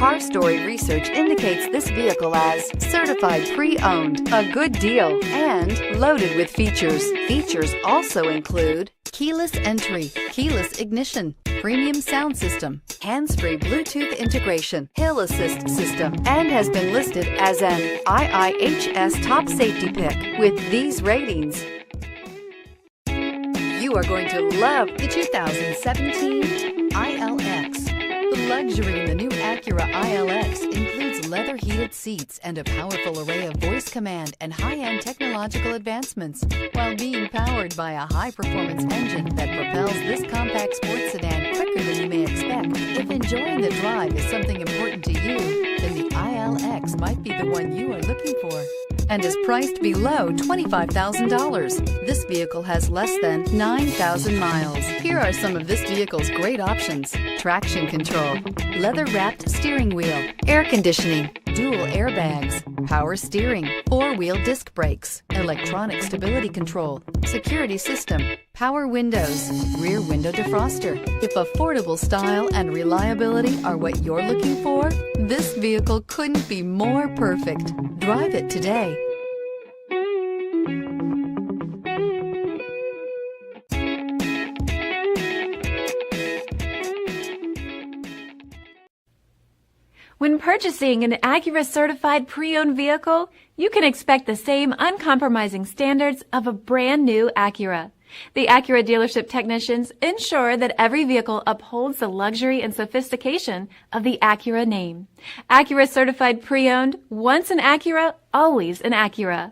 Car Story research indicates this vehicle as certified pre-owned, a good deal, and loaded with features. Features also include keyless entry, keyless ignition, premium sound system, hands-free Bluetooth integration, hill assist system, and has been listed as an IIHS top safety pick. With these ratings, you are going to love the 2017 ILX. The luxury in the new Acura ILX includes leather heated seats and a powerful array of voice command and high-end technological advancements, while being powered by a high-performance engine that propels this compact sports sedan quicker than you may expect. If enjoying the drive is something important to you, then the ILX might be the one you are looking for, and is priced below $25,000. This vehicle has less than 9,000 miles. Here are some of this vehicle's great options: traction control, leather-wrapped steering wheel, air conditioning, dual airbags, power steering, four-wheel disc brakes, electronic stability control, security system, power windows, rear window defroster. If affordable style and reliability are what you're looking for, this vehicle couldn't be more perfect. Drive it today. When purchasing an Acura certified pre-owned vehicle, you can expect the same uncompromising standards of a brand new Acura. The Acura dealership technicians ensure that every vehicle upholds the luxury and sophistication of the Acura name. Acura certified pre-owned, once an Acura, always an Acura.